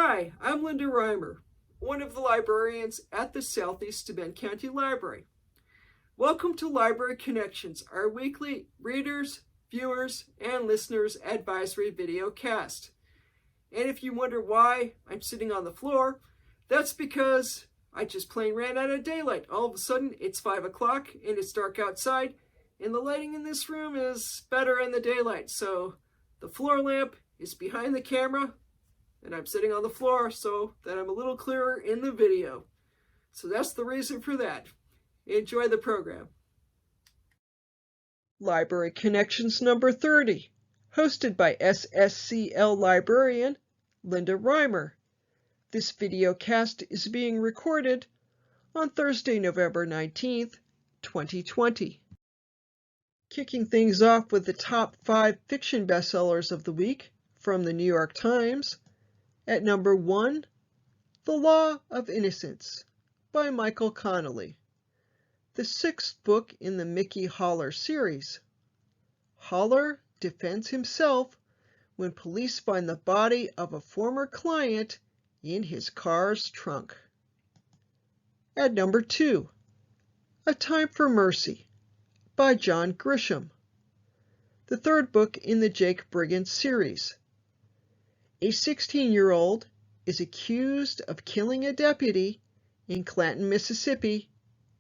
Hi, I'm Linda Reimer, one of the librarians at the Southeast Bend County Library. Welcome to Library Connections, our weekly readers, viewers, and listeners advisory video cast. And if you wonder why I'm sitting on the floor, that's because I just plain ran out of daylight. All of a sudden, it's 5 o'clock and it's dark outside, and the lighting in this room is better in the daylight. So the floor lamp is behind the camera, and I'm sitting on the floor so that I'm a little clearer in the video. So that's the reason for that. Enjoy the program. Library Connections number 30, hosted by SSCL librarian Linda Reimer. This video cast is being recorded on Thursday, November 19th, 2020. Kicking things off with the top 5 fiction bestsellers of the week from the New York Times. At number 1, The Law of Innocence by Michael Connelly, the 6th book in the Mickey Haller series. Haller defends himself when police find the body of a former client in his car's trunk. At number 2, A Time for Mercy by John Grisham, the 3rd book in the Jake Briggs series. A 16-year-old is accused of killing a deputy in Clanton, Mississippi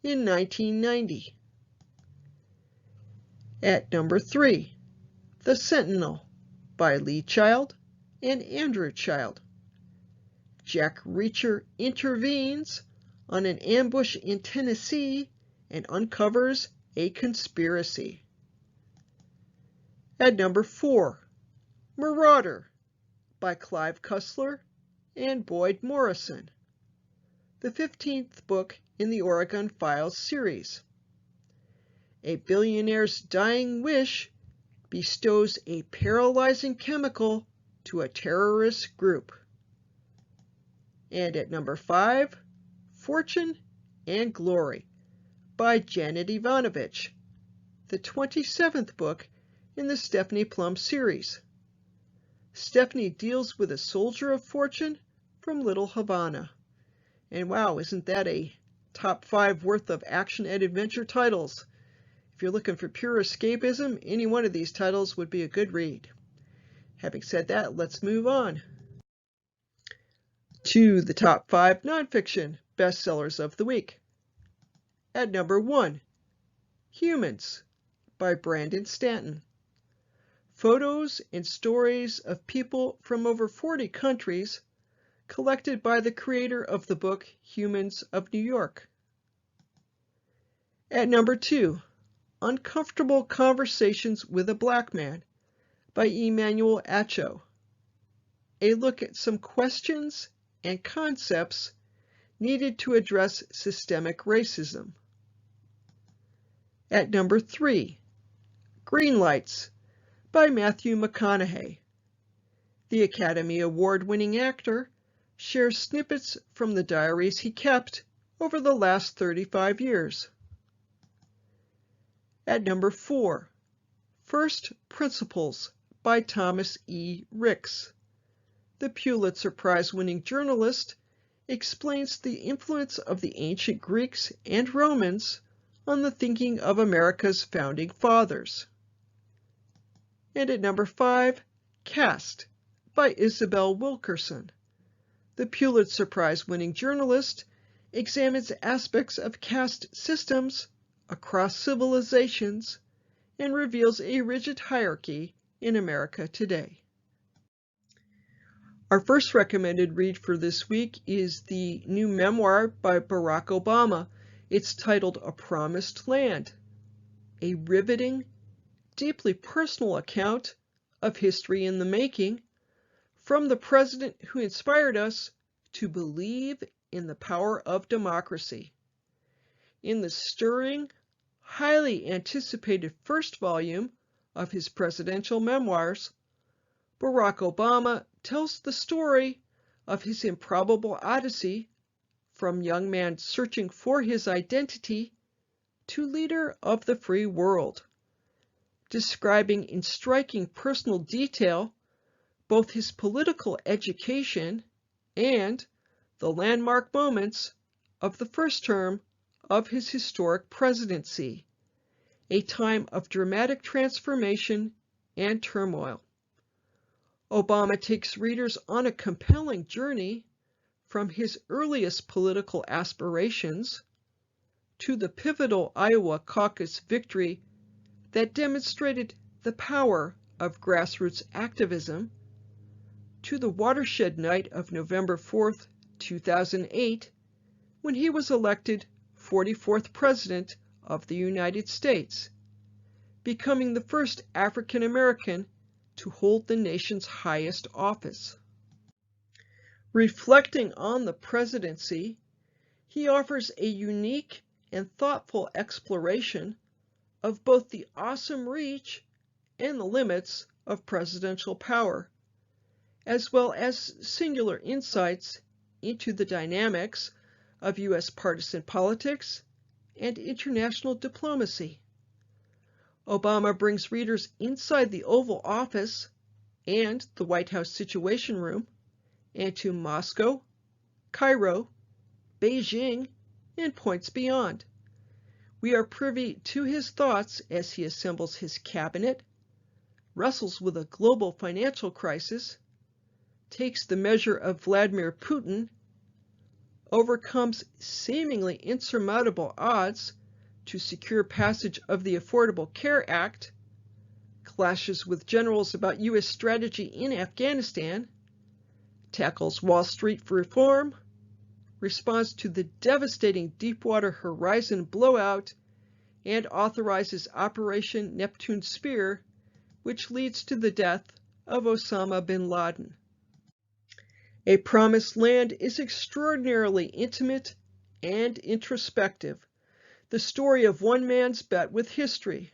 in 1990. At number 3, The Sentinel by Lee Child and Andrew Child. Jack Reacher intervenes on an ambush in Tennessee and uncovers a conspiracy. At number 4, Marauder by Clive Cussler and Boyd Morrison, the 15th book in the Oregon Files series. A billionaire's dying wish bestows a paralyzing chemical to a terrorist group. And at number 5, Fortune and Glory by Janet Ivanovich, the 27th book in the Stephanie Plum series. Stephanie deals with a soldier of fortune from Little Havana. And wow, isn't that a top 5 worth of action and adventure titles? If you're looking for pure escapism, any one of these titles would be a good read. Having said that, let's move on to the top 5 nonfiction bestsellers of the week. At number 1, Humans by Brandon Stanton. Photos and stories of people from over 40 countries, collected by the creator of the book Humans of New York. At number 2, Uncomfortable Conversations with a Black Man by Emmanuel Acho. A look at some questions and concepts needed to address systemic racism. At number 3, Green Lights by Matthew McConaughey. The Academy Award-winning actor shares snippets from the diaries he kept over the last 35 years. At number 4, First Principles by Thomas E. Ricks. The Pulitzer Prize-winning journalist explains the influence of the ancient Greeks and Romans on the thinking of America's founding fathers. And at number 5, Caste by Isabel Wilkerson. The Pulitzer Prize-winning journalist examines aspects of caste systems across civilizations and reveals a rigid hierarchy in America today. Our first recommended read for this week is the new memoir by Barack Obama. It's titled A Promised Land, a riveting, deeply personal account of history in the making from the president who inspired us to believe in the power of democracy. In the stirring, highly anticipated first volume of his presidential memoirs, Barack Obama tells the story of his improbable odyssey from young man searching for his identity to leader of the free world, describing in striking personal detail both his political education and the landmark moments of the first term of his historic presidency, a time of dramatic transformation and turmoil. Obama takes readers on a compelling journey from his earliest political aspirations to the pivotal Iowa caucus victory that demonstrated the power of grassroots activism, to the watershed night of November 4th, 2008, when he was elected 44th President of the United States, becoming the first African American to hold the nation's highest office. Reflecting on the presidency, he offers a unique and thoughtful exploration of both the awesome reach and the limits of presidential power, as well as singular insights into the dynamics of U.S. partisan politics and international diplomacy. Obama brings readers inside the Oval Office and the White House Situation Room, and to Moscow, Cairo, Beijing, and points beyond. We are privy to his thoughts as he assembles his cabinet, wrestles with a global financial crisis, takes the measure of Vladimir Putin, overcomes seemingly insurmountable odds to secure passage of the Affordable Care Act, clashes with generals about U.S. strategy in Afghanistan, tackles Wall Street reform, responds to the devastating Deepwater Horizon blowout, and authorizes Operation Neptune Spear, which leads to the death of Osama bin Laden. A Promised Land is extraordinarily intimate and introspective, the story of one man's bet with history,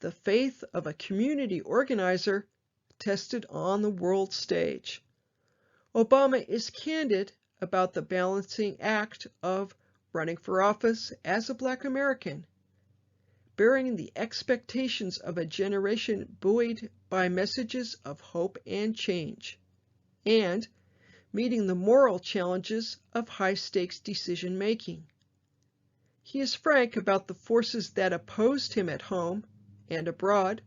the faith of a community organizer tested on the world stage. Obama is candid about the balancing act of running for office as a Black American, bearing the expectations of a generation buoyed by messages of hope and change, and meeting the moral challenges of high-stakes decision-making. He is frank about the forces that opposed him at home and abroad,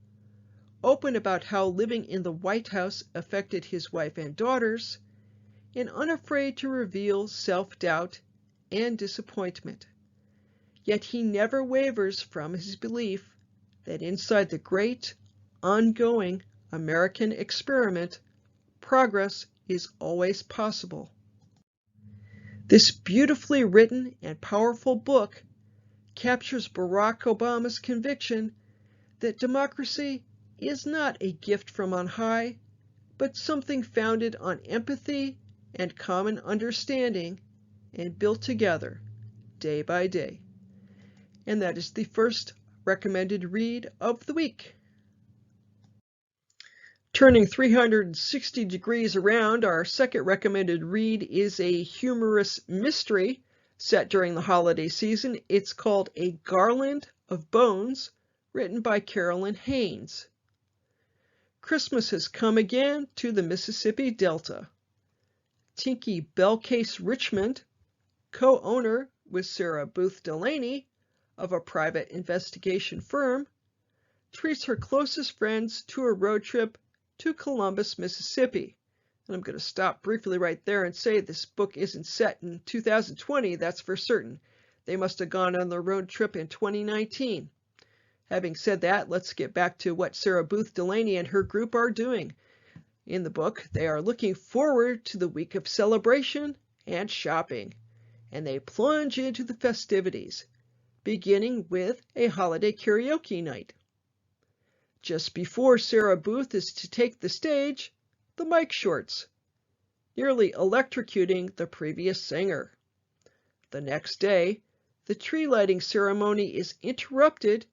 open about how living in the White House affected his wife and daughters, and unafraid to reveal self-doubt and disappointment. Yet he never wavers from his belief that inside the great, ongoing American experiment, progress is always possible. This beautifully written and powerful book captures Barack Obama's conviction that democracy is not a gift from on high, but something founded on empathy and common understanding and built together day by day. And that is the first recommended read of the week. Turning 360 degrees around, our second recommended read is a humorous mystery set during the holiday season. It's called A Garland of Bones, written by Carolyn Haynes. Christmas has come again to the Mississippi Delta. Tinky Bellcase Richmond, co-owner with Sarah Booth Delaney of a private investigation firm, treats her closest friends to a road trip to Columbus, Mississippi. And I'm going to stop briefly right there and say this book isn't set in 2020, that's for certain. They must have gone on their road trip in 2019. Having said that, let's get back to what Sarah Booth Delaney and her group are doing. In the book, they are looking forward to the week of celebration and shopping, and they plunge into the festivities, beginning with a holiday karaoke night. Just before Sarah Booth is to take the stage, the mic shorts, nearly electrocuting the previous singer. The next day, the tree lighting ceremony is interrupted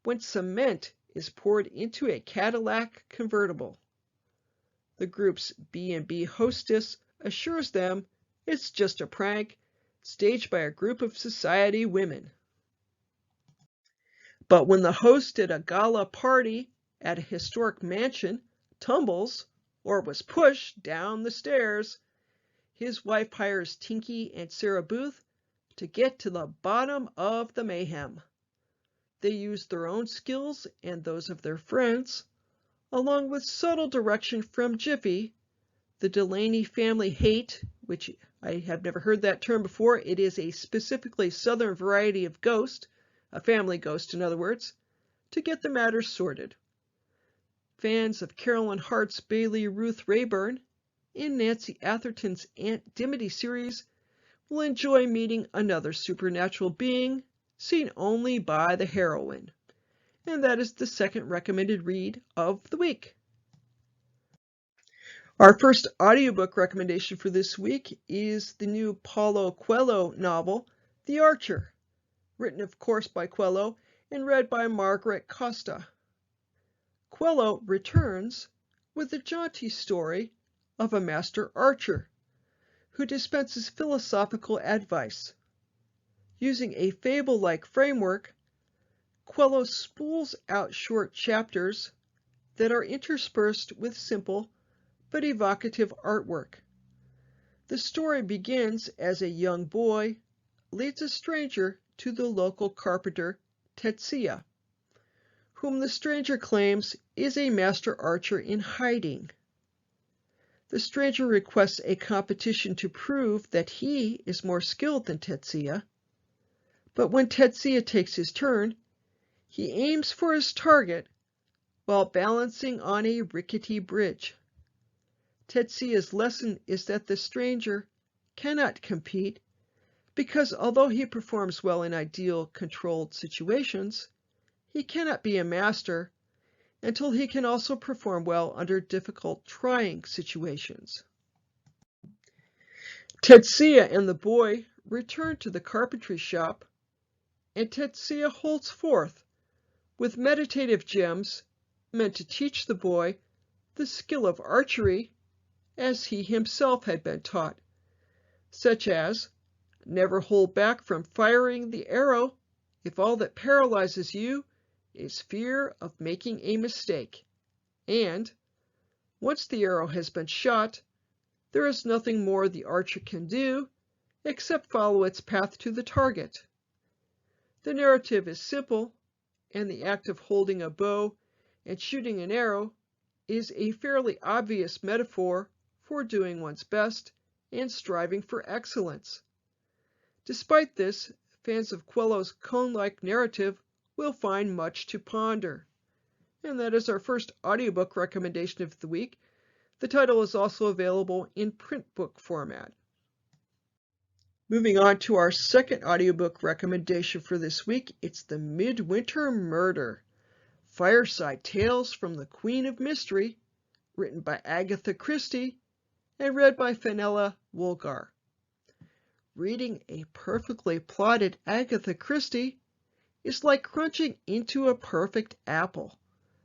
when cement is poured into a Cadillac convertible. The group's B&B hostess assures them it's just a prank staged by a group of society women. But when the host at a gala party at a historic mansion tumbles or was pushed down the stairs, his wife hires Tinky and Sarah Booth to get to the bottom of the mayhem. They use their own skills and those of their friends, along with subtle direction from Jiffy, the Delaney family hate, which I have never heard that term before. It is a specifically Southern variety of ghost, a family ghost in other words, to get the matter sorted. Fans of Carolyn Hart's Bailey Ruth Rayburn and Nancy Atherton's Aunt Dimity series will enjoy meeting another supernatural being seen only by the heroine. And that is the second recommended read of the week. Our first audiobook recommendation for this week is the new Paulo Coelho novel, The Archer, written of course by Coelho and read by Margaret Costa. Coelho returns with the jaunty story of a master archer who dispenses philosophical advice. Using a fable-like framework, Coelho spools out short chapters that are interspersed with simple but evocative artwork. The story begins as a young boy leads a stranger to the local carpenter Tetsuya, whom the stranger claims is a master archer in hiding. The stranger requests a competition to prove that he is more skilled than Tetsuya, but when Tetsuya takes his turn, he aims for his target while balancing on a rickety bridge. Tetsuya's lesson is that the stranger cannot compete because although he performs well in ideal controlled situations, he cannot be a master until he can also perform well under difficult trying situations. Tetsuya and the boy return to the carpentry shop, and Tetsuya holds forth with meditative gems meant to teach the boy the skill of archery as he himself had been taught, such as never hold back from firing the arrow if all that paralyzes you is fear of making a mistake, and once the arrow has been shot, there is nothing more the archer can do except follow its path to the target. The narrative is simple, and the act of holding a bow and shooting an arrow is a fairly obvious metaphor for doing one's best and striving for excellence. Despite this, fans of Coelho's cone-like narrative will find much to ponder. And that is our first audiobook recommendation of the week. The title is also available in print book format. Moving on to our second audiobook recommendation for this week, it's The Midwinter Murder, Fireside Tales from the Queen of Mystery, written by Agatha Christie and read by Fenella Woolgar. Reading a perfectly plotted Agatha Christie is like crunching into a perfect apple.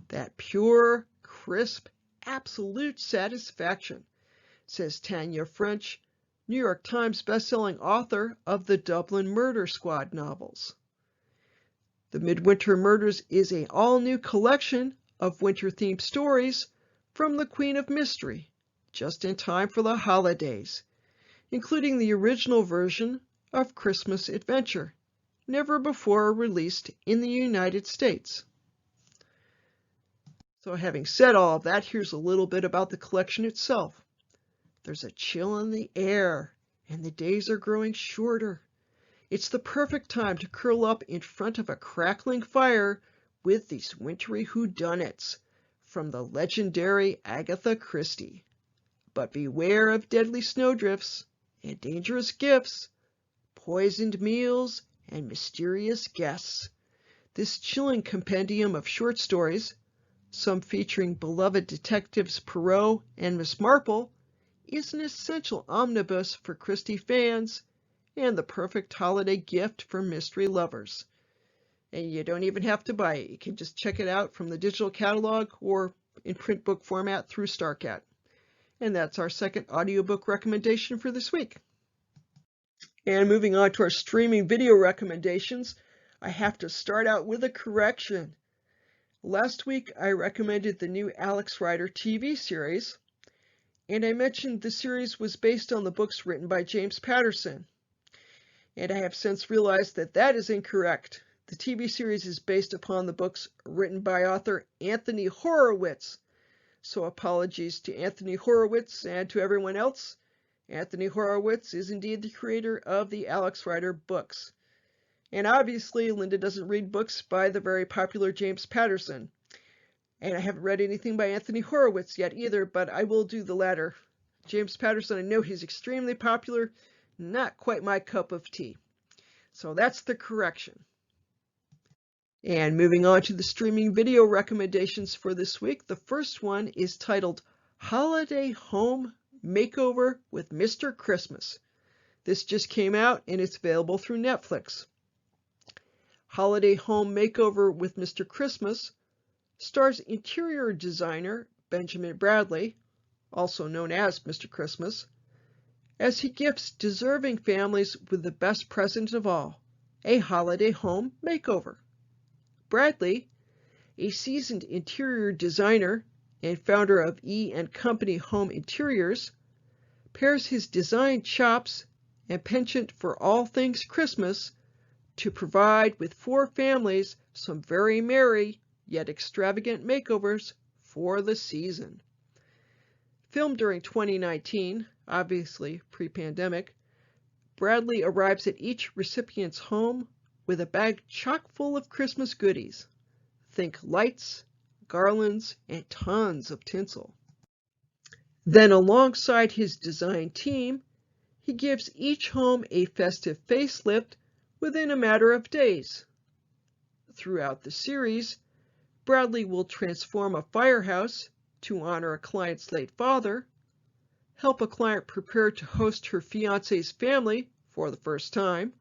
That pure, crisp, absolute satisfaction, says Tanya French, New York Times bestselling author of the Dublin Murder Squad novels. The Midwinter Murders is an all-new collection of winter-themed stories from the Queen of Mystery, just in time for the holidays, including the original version of Christmas Adventure, never before released in the United States. So having said all of that, here's a little bit about the collection itself. There's a chill in the air, and the days are growing shorter. It's the perfect time to curl up in front of a crackling fire with these wintry whodunits from the legendary Agatha Christie. But beware of deadly snowdrifts and dangerous gifts, poisoned meals, and mysterious guests. This chilling compendium of short stories, some featuring beloved detectives Poirot and Miss Marple, is an essential omnibus for Christie fans and the perfect holiday gift for mystery lovers. And you don't even have to buy it. You can just check it out from the digital catalog or in print book format through StarCat. And that's our second audiobook recommendation for this week. And moving on to our streaming video recommendations, I have to start out with a correction. Last week I recommended the new Alex Rider TV series, And I mentioned the series was based on the books written by James Patterson. And I have since realized that that is incorrect. The TV series is based upon the books written by author Anthony Horowitz. So apologies to Anthony Horowitz and to everyone else. Anthony Horowitz is indeed the creator of the Alex Rider books. And obviously, Linda doesn't read books by the very popular James Patterson. And I haven't read anything by Anthony Horowitz yet either, but I will do the latter. James Patterson, I know he's extremely popular, not quite my cup of tea. So that's the correction. And moving on to the streaming video recommendations for this week, the first one is titled Holiday Home Makeover with Mr. Christmas. This just came out and it's available through Netflix. Holiday Home Makeover with Mr. Christmas stars interior designer Benjamin Bradley, also known as Mr. Christmas, as he gifts deserving families with the best present of all, a holiday home makeover. Bradley, a seasoned interior designer and founder of E & Company Home Interiors, pairs his design chops and penchant for all things Christmas to provide with 4 families some very merry yet extravagant makeovers for the season. Filmed during 2019, obviously pre-pandemic, Bradley arrives at each recipient's home with a bag chock full of Christmas goodies. Think lights, garlands, and tons of tinsel. Then alongside his design team, he gives each home a festive facelift within a matter of days. Throughout the series, Bradley will transform a firehouse to honor a client's late father, help a client prepare to host her fiancé's family for the first time,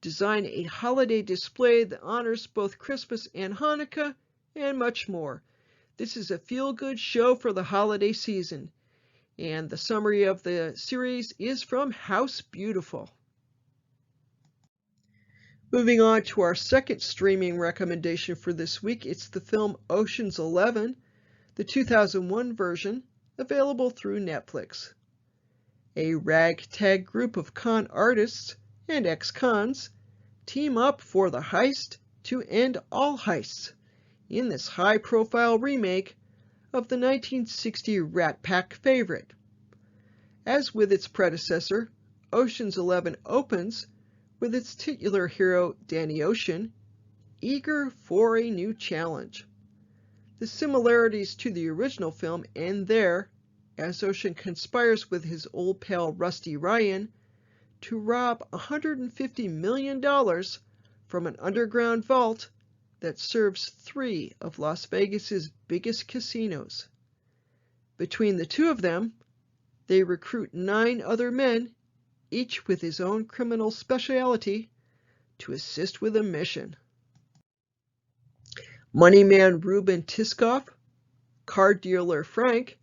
design a holiday display that honors both Christmas and Hanukkah, and much more. This is a feel-good show for the holiday season, and the summary of the series is from House Beautiful. Moving on to our second streaming recommendation for this week, it's the film Ocean's 11, the 2001 version, available through Netflix. A ragtag group of con artists and ex-cons team up for the heist to end all heists in this high-profile remake of the 1960 Rat Pack favorite. As with its predecessor, Ocean's 11 opens with its titular hero, Danny Ocean, eager for a new challenge. The similarities to the original film end there, as Ocean conspires with his old pal Rusty Ryan to rob $150 million from an underground vault that serves 3 of Las Vegas's biggest casinos. Between the 2 of them, they recruit 9 other men, each with his own criminal specialty, to assist with the mission. Moneyman Ruben Tiskoff, car dealer Frank,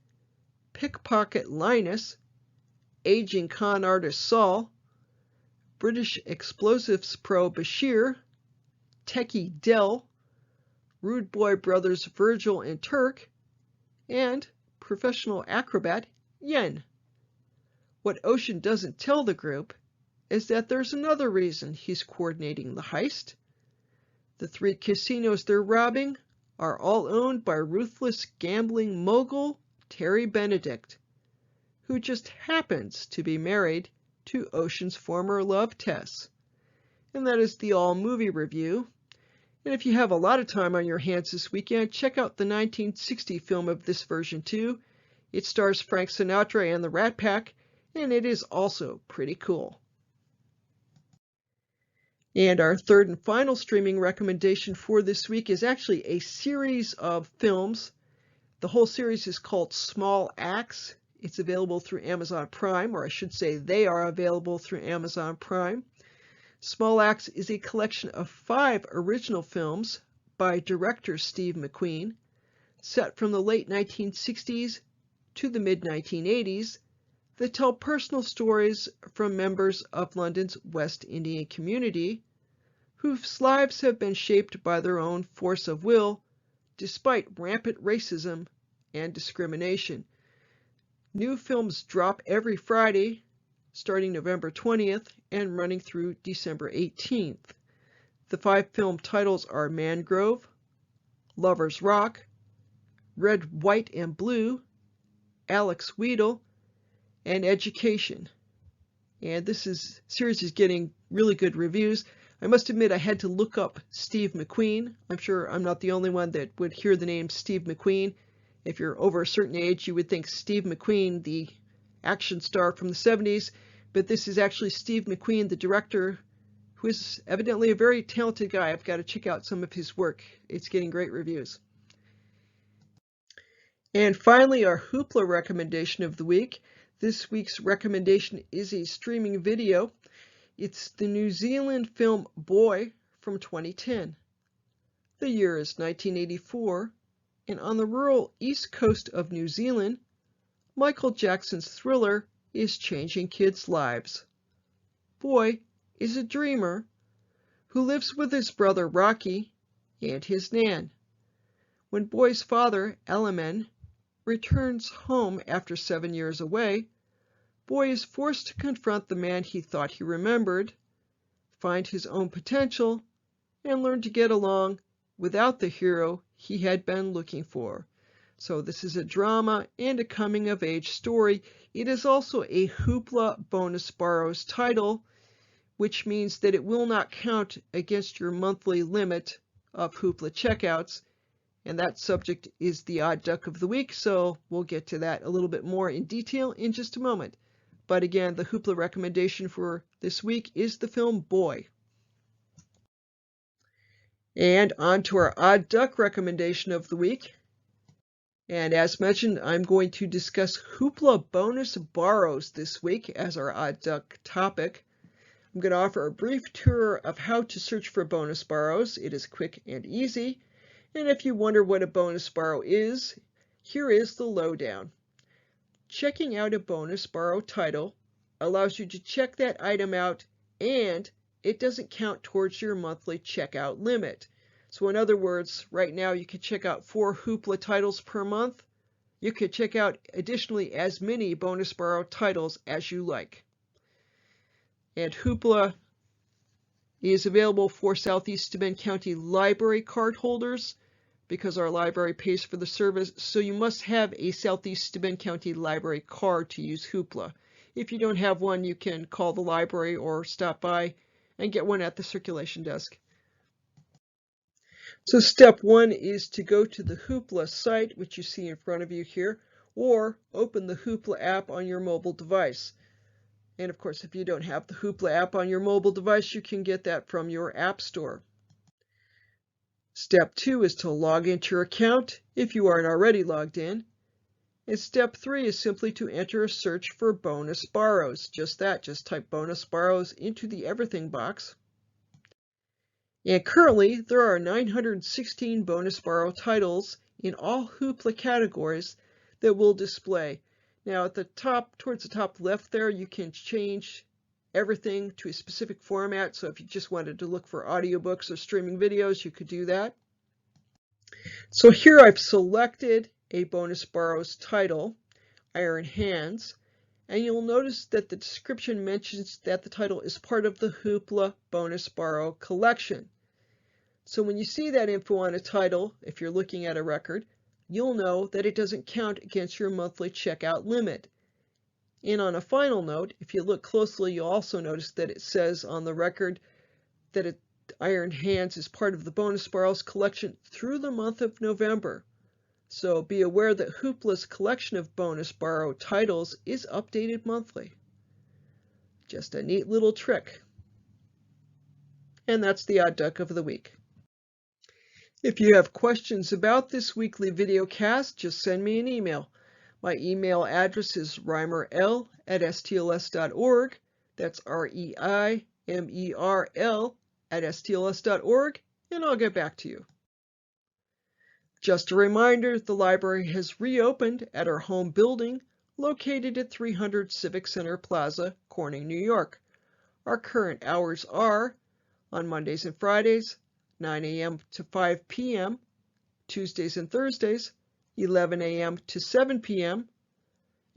pickpocket Linus, aging con artist Saul, British explosives pro Bashir, techie Dell, rude boy brothers Virgil and Turk, and professional acrobat Yen. What Ocean doesn't tell the group is that there's another reason he's coordinating the heist. The 3 casinos they're robbing are all owned by ruthless gambling mogul Terry Benedict, who just happens to be married to Ocean's former love, Tess. And that is the All Movie Review. And if you have a lot of time on your hands this weekend, check out the 1960 film of this version too. It stars Frank Sinatra and the Rat Pack, and it is also pretty cool. And our third and final streaming recommendation for this week is actually a series of films. The whole series is called Small Axe. It's available through Amazon Prime, or I should say they are available through Amazon Prime. Small Axe is a collection of 5 original films by director Steve McQueen, set from the late 1960s to the mid-1980s, that tell personal stories from members of London's West Indian community whose lives have been shaped by their own force of will despite rampant racism and discrimination. New films drop every Friday, starting November 20th and running through December 18th. The 5 film titles are Mangrove, Lovers Rock, Red, White, and Blue, Alex Weedle, and Education. And this series is getting really good reviews. I must admit I had to look up Steve McQueen. I'm sure I'm not the only one that would hear the name Steve McQueen. If you're over a certain age, you would think Steve McQueen, the action star from the 70s, but this is actually Steve McQueen, the director, who is evidently a very talented guy. I've got to check out some of his work. It's getting great reviews. And finally, our Hoopla recommendation of the week. This week's recommendation is a streaming video. It's the New Zealand film Boy from 2010. The year is 1984, and on the rural east coast of New Zealand, Michael Jackson's Thriller is changing kids' lives. Boy is a dreamer who lives with his brother Rocky and his nan. When Boy's father, Alaman, returns home after 7 years away, Boy is forced to confront the man he thought he remembered, find his own potential, and learn to get along without the hero he had been looking for. So this is a drama and a coming-of-age story. It is also a Hoopla Bonus Borrows title, which means that it will not count against your monthly limit of Hoopla checkouts. And that subject is the odd duck of the week, so we'll get to that a little bit more in detail in just a moment. But again, the Hoopla recommendation for this week is the film Boy. And on to our odd duck recommendation of the week. And as mentioned, I'm going to discuss Hoopla Bonus Borrows this week as our odd duck topic. I'm going to offer a brief tour of how to search for bonus borrows. It is quick and easy. And if you wonder what a bonus borrow is, here is the lowdown. Checking out a bonus borrow title allows you to check that item out, and it doesn't count towards your monthly checkout limit. So in other words, right now you can check out 4 Hoopla titles per month. You could check out additionally as many bonus borrow titles as you like. And Hoopla is available for Southeast Steuben County Library card holders, because our library pays for the service, so you must have a Southeast Steuben County Library card to use Hoopla. If you don't have one, you can call the library or stop by and get one at the circulation desk. So step 1 is to go to the Hoopla site, which you see in front of you here, or open the Hoopla app on your mobile device. And of course, if you don't have the Hoopla app on your mobile device, you can get that from your app store. Step 2 is to log into your account if you aren't already logged in. And step 3 is simply to enter a search for bonus borrows. Just that, just type bonus borrows into the everything box. And currently, there are 916 bonus borrow titles in all Hoopla categories that will display. Now at the top, towards the top left there, you can change everything to a specific format. So if you just wanted to look for audiobooks or streaming videos, you could do that. So here I've selected a bonus borrows title, Iron Hands, and you'll notice that the description mentions that the title is part of the Hoopla bonus borrow collection. So when you see that info on a title, if you're looking at a record, you'll know that it doesn't count against your monthly checkout limit. And on a final note, if you look closely, you'll also notice that it says on the record that Iron Hands is part of the bonus borrows collection through the month of November. So be aware that Hoopla's collection of bonus borrow titles is updated monthly. Just a neat little trick. And that's the odd duck of the week. If you have questions about this weekly video cast, just send me an email. My email address is reimerl@stls.org. That's REIMERL@stls.org, and I'll get back to you. Just a reminder, the library has reopened at our home building, located at 300 Civic Center Plaza, Corning, New York. Our current hours are, on Mondays and Fridays, 9 a.m. to 5 p.m., Tuesdays and Thursdays, 11 a.m. to 7 p.m.,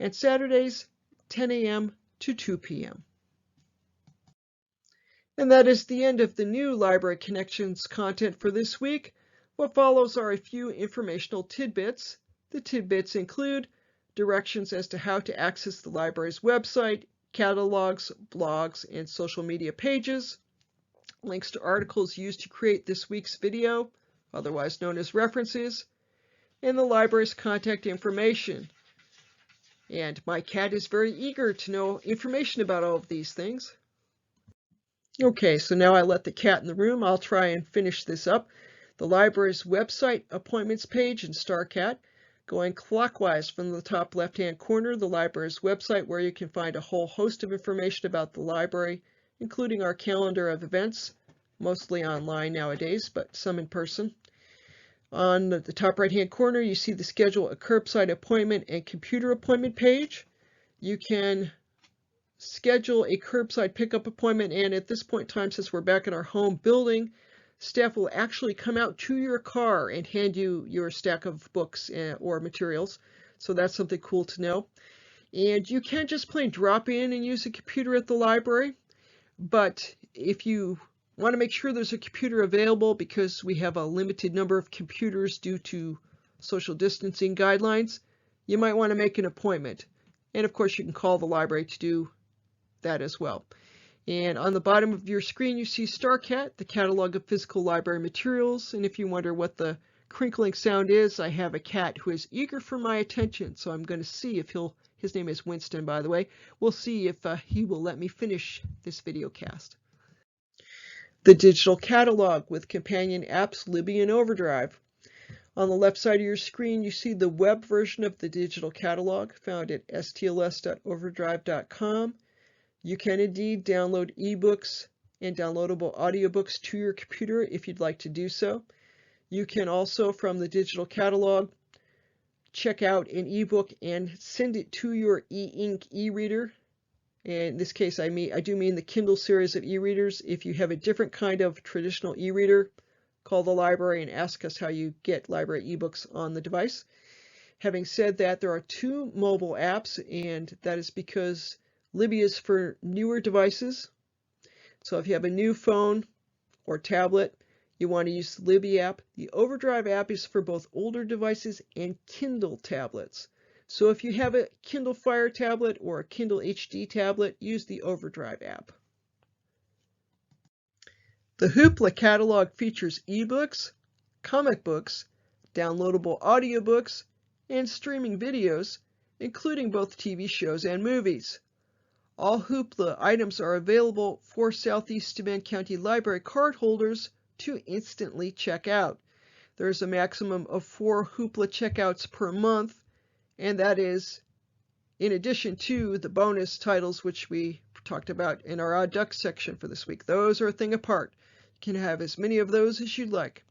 and Saturdays 10 a.m. to 2 p.m. And that is the end of the new Library Connections content for this week. What follows are a few informational tidbits. The tidbits include directions as to how to access the library's website, catalogs, blogs, and social media pages, links to articles used to create this week's video, otherwise known as references, and the library's contact information. And my cat is very eager to know information about all of these things. Okay, so now I let the cat in the room. I'll try and finish this up. The library's website appointments page in StarCat, going clockwise from the top left-hand corner, the library's website, where you can find a whole host of information about the library, including our calendar of events, mostly online nowadays, but some in person. On the top right-hand corner, you see the schedule a curbside appointment and computer appointment page. You can schedule a curbside pickup appointment, and at this point in time, since we're back in our home building, staff will actually come out to your car and hand you your stack of books or materials. So that's something cool to know. And you can just plain drop in and use a computer at the library, but if you want to make sure there's a computer available, because we have a limited number of computers due to social distancing guidelines, you might want to make an appointment. And of course, you can call the library to do that as well. And on the bottom of your screen, you see StarCat, the catalog of physical library materials. And if you wonder what the crinkling sound is, I have a cat who is eager for my attention. So I'm going to see if his name is Winston, by the way. We'll see if he will let me finish this video cast. The digital catalog with companion apps, Libby and Overdrive. On the left side of your screen, you see the web version of the digital catalog found at stls.overdrive.com. You can indeed download eBooks and downloadable audiobooks to your computer if you'd like to do so. You can also, from the digital catalog, check out an ebook and send it to your e-ink e-reader. In this case, I do mean the Kindle series of e-readers. If you have a different kind of traditional e-reader, call the library and ask us how you get library ebooks on the device. Having said that, there are 2 mobile apps, and that is because Libby is for newer devices. So if you have a new phone or tablet, you want to use the Libby app. The Overdrive app is for both older devices and Kindle tablets. So if you have a Kindle Fire tablet or a Kindle HD tablet, use the Overdrive app. The Hoopla catalog features ebooks, comic books, downloadable audiobooks, and streaming videos, including both TV shows and movies. All Hoopla items are available for Southeast DeMint County Library cardholders to instantly check out. There's a maximum of 4 Hoopla checkouts per month, and that is in addition to the bonus titles which we talked about in our Odd Ducks section for this week. Those are a thing apart. You can have as many of those as you'd like.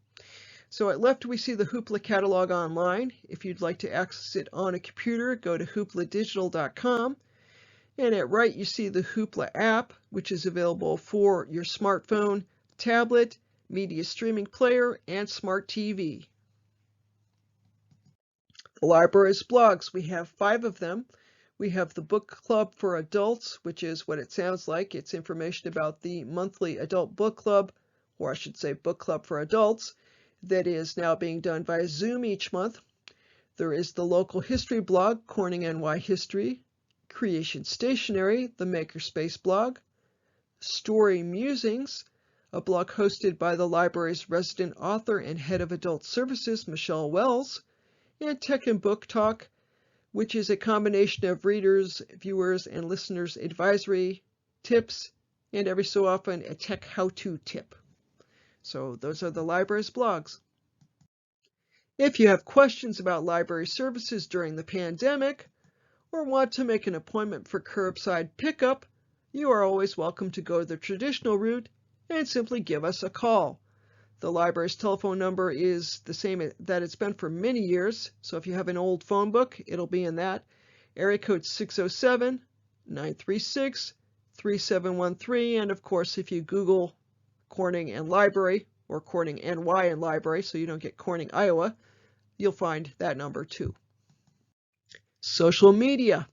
So at left we see the Hoopla catalog online. If you'd like to access it on a computer, go to hoopladigital.com. And at right you see the Hoopla app, which is available for your smartphone, tablet, media streaming player, and smart TV. The library's blogs, we have 5 of them. We have the Book Club for Adults, which is what it sounds like. It's information about the monthly adult book club, or I should say book club for adults, that is now being done via Zoom each month. There is the local history blog, Corning NY History, Creation Stationery, the Makerspace blog, Story Musings, a blog hosted by the library's resident author and head of adult services, Michelle Wells, and Tech and Book Talk, which is a combination of readers, viewers, and listeners' advisory tips, and every so often a tech how-to tip. So those are the library's blogs. If you have questions about library services during the pandemic, or want to make an appointment for curbside pickup, you are always welcome to go the traditional route and simply give us a call. The library's telephone number is the same that it's been for many years, so if you have an old phone book, it'll be in that. Area code 607-936-3713, and of course if you Google Corning and Library, or Corning NY and Library, so you don't get Corning, Iowa, you'll find that number too. Social media.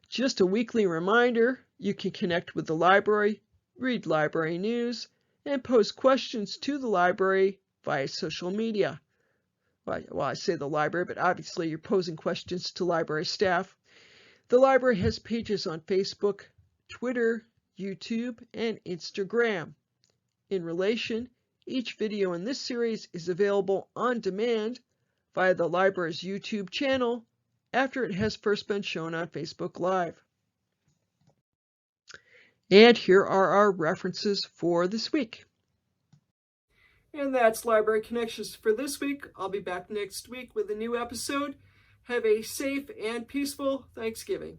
Just a weekly reminder, you can connect with the library, read library news, and pose questions to the library via social media. Well, I say the library, but obviously you're posing questions to library staff. The library has pages on Facebook, Twitter, YouTube, and Instagram. In relation, each video in this series is available on demand via the library's YouTube channel after it has first been shown on Facebook Live. And here are our references for this week. And that's Library Connections for this week. I'll be back next week with a new episode. Have a safe and peaceful Thanksgiving.